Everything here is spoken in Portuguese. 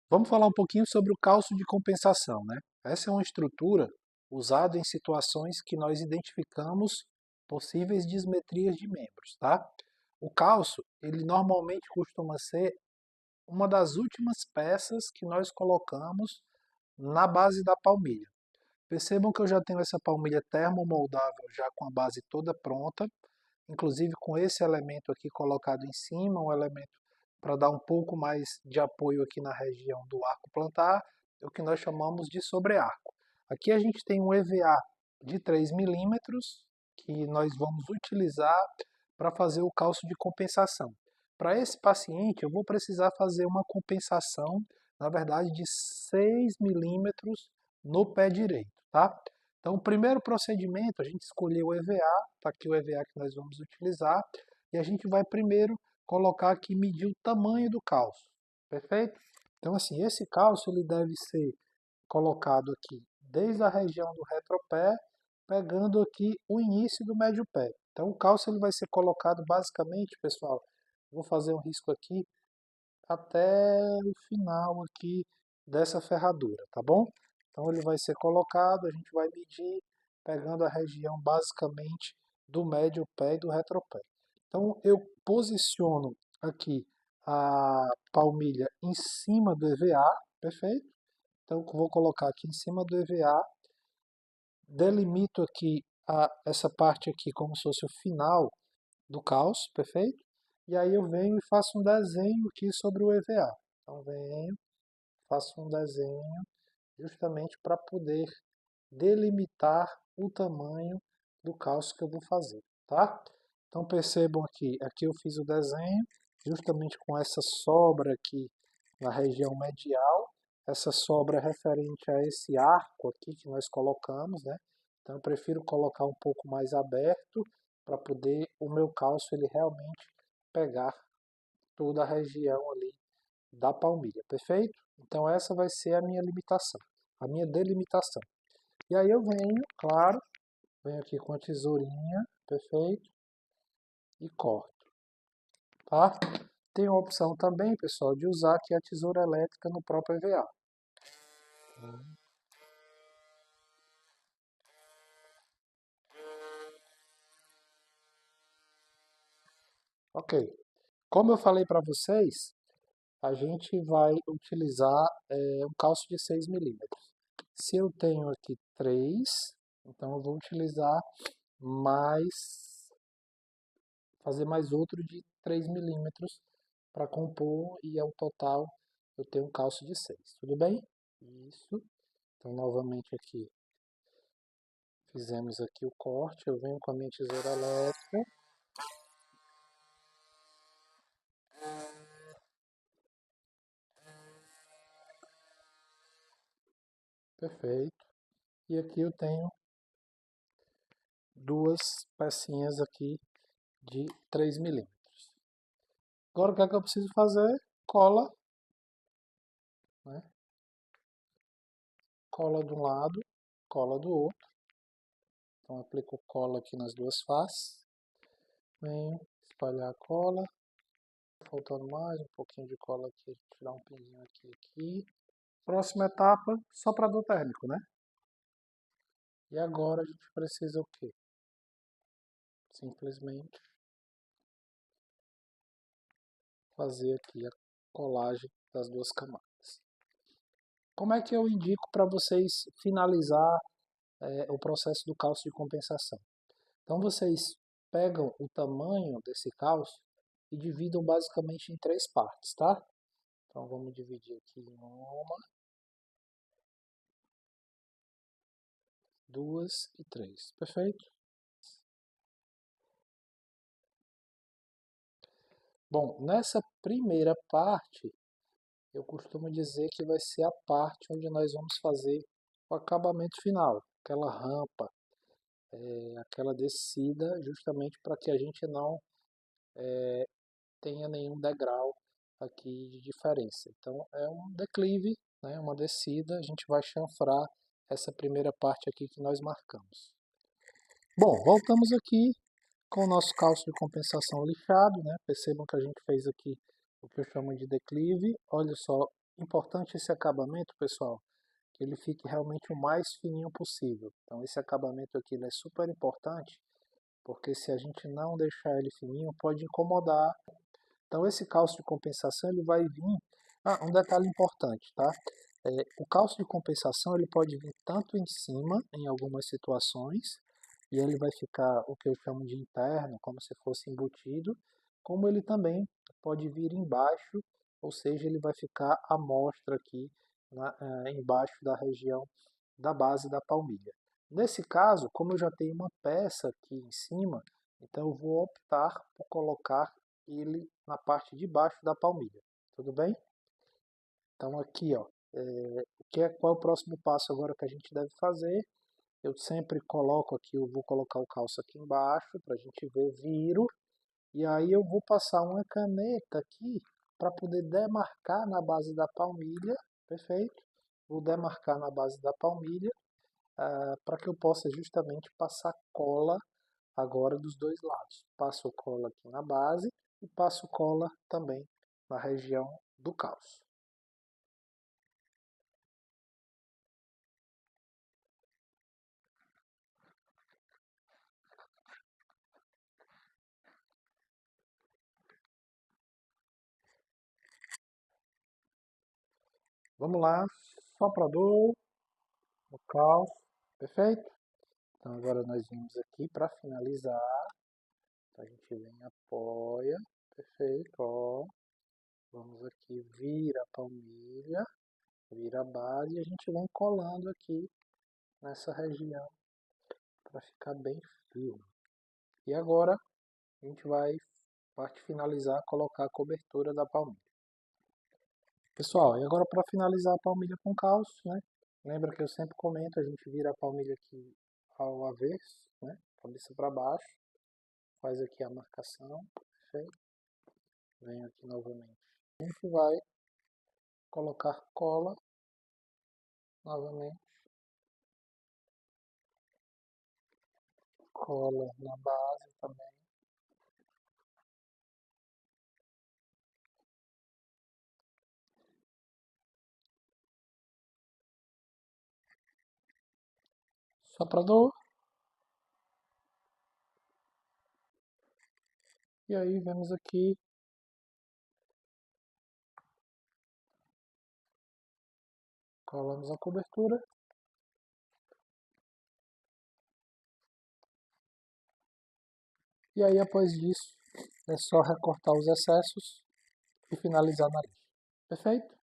Vamos falar um pouquinho sobre o cálcio de compensação, né? Essa é uma estrutura usada em situações que nós identificamos possíveis dismetrias de membros, tá? O cálcio, ele normalmente costuma ser uma das últimas peças que nós colocamos na base da palmilha. Percebam que eu já tenho essa palmilha termomoldável já com a base toda pronta, inclusive com esse elemento aqui colocado em cima, um elemento para dar um pouco mais de apoio aqui na região do arco plantar, é o que nós chamamos de sobrearco. Aqui a gente tem um EVA de 3 milímetros que nós vamos utilizar para fazer o cálcio de compensação. Para esse paciente eu vou precisar fazer uma compensação, na verdade, de 6 milímetros no pé direito, tá? Então, o primeiro procedimento, a gente escolheu o EVA, está aqui o EVA que nós vamos utilizar, e a gente vai primeiro colocar aqui, medir o tamanho do cálcio, perfeito? Então, assim, esse cálcio ele deve ser colocado aqui desde a região do retropé, pegando aqui o início do médio pé. Então, o cálcio ele vai ser colocado basicamente, pessoal, vou fazer um risco aqui, até o final aqui dessa ferradura, tá bom? Então ele vai ser colocado, a gente vai medir, pegando a região basicamente do médio pé e do retropé. Então eu posiciono aqui a palmilha em cima do EVA, perfeito? Então eu vou colocar aqui em cima do EVA, delimito aqui essa parte aqui como se fosse o final do cálcio, perfeito? E aí eu venho e faço um desenho aqui sobre o EVA. Então venho, faço um desenho justamente para poder delimitar o tamanho do cálcio que eu vou fazer, tá? Então percebam aqui eu fiz o desenho justamente com essa sobra aqui na região medial, essa sobra referente a esse arco aqui que nós colocamos, né? Então eu prefiro colocar um pouco mais aberto para poder o meu cálcio ele realmente pegar toda a região ali da palmilha, perfeito? Então essa vai ser a minha limitação, a minha delimitação. E aí eu venho, claro, venho aqui com a tesourinha, perfeito? E corto, tá? Tem a opção também, pessoal, de usar aqui a tesoura elétrica no próprio EVA. Ok. Como eu falei para vocês, a gente vai utilizar um cálcio de 6 milímetros. Se eu tenho aqui 3, então eu vou utilizar mais, fazer mais outro de 3 milímetros para compor e ao total eu tenho um cálcio de 6. Tudo bem? Isso. Então novamente aqui, fizemos aqui o corte, eu venho com a minha tesoura elétrica. Perfeito. E aqui eu tenho duas pecinhas aqui de 3 milímetros. Agora o que é que eu preciso fazer? Cola, né? Cola de um lado, cola do outro. Então aplico cola aqui nas duas faces. Venho espalhar a cola. Faltando mais, um pouquinho de cola aqui, tirar um pinguinho aqui. Próxima etapa, soprador térmico, né? E agora a gente precisa o quê? Simplesmente fazer aqui a colagem das duas camadas. Como é que eu indico para vocês finalizar o processo do cálcio de compensação? Então vocês pegam o tamanho desse cálcio e dividam basicamente em 3 partes, tá? Então vamos dividir aqui em uma, 2 e 3, perfeito? Bom, nessa primeira parte, eu costumo dizer que vai ser a parte onde nós vamos fazer o acabamento final, aquela rampa, aquela descida, justamente para que a gente não tenha nenhum degrau aqui de diferença. Então é um declive, né, uma descida, a gente vai chanfrar essa primeira parte aqui que nós marcamos. Bom, voltamos aqui com o nosso cálcio de compensação lixado, né? Percebam que a gente fez aqui o que eu chamo de declive. Olha só Importante esse acabamento, pessoal, que ele fique realmente o mais fininho possível. Então esse acabamento aqui ele é super importante, porque se a gente não deixar ele fininho, pode incomodar. Então esse calço de compensação ele vai vir... um detalhe importante, tá? O calço de compensação ele pode vir tanto em cima, em algumas situações, e ele vai ficar o que eu chamo de interno, como se fosse embutido, como ele também pode vir embaixo, ou seja, ele vai ficar à mostra aqui embaixo da região da base da palmilha. Nesse caso, como eu já tenho uma peça aqui em cima, então eu vou optar por colocar ele na parte de baixo da palmilha. Tudo bem? Então aqui, ó, qual é o próximo passo agora que a gente deve fazer? Eu sempre coloco aqui, eu vou colocar o calço aqui embaixo para a gente ver, viro, e aí eu vou passar uma caneta aqui para poder demarcar na base da palmilha, perfeito? Vou demarcar na base da palmilha para que eu possa justamente passar cola agora dos dois lados. Passo cola aqui na base e passo cola também na região do calço. Vamos lá, soprador, no calço, perfeito? Então agora nós vamos aqui para finalizar, a gente vem, apoia, perfeito, ó. Vamos aqui, vira a palmilha, vira a base e a gente vem colando aqui nessa região para ficar bem firme. E agora a gente vai, parte finalizar, colocar a cobertura da palmilha. Pessoal, e agora para finalizar a palmilha com calço, né? Lembra que eu sempre comento, a gente vira a palmilha aqui ao avesso, né? Cabeça para baixo, faz aqui a marcação, perfeito? Vem aqui novamente. A gente vai colocar cola novamente, cola na base também. Soprador. E aí vemos aqui, colamos a cobertura. E aí após isso, é só recortar os excessos e finalizar na lista. Perfeito?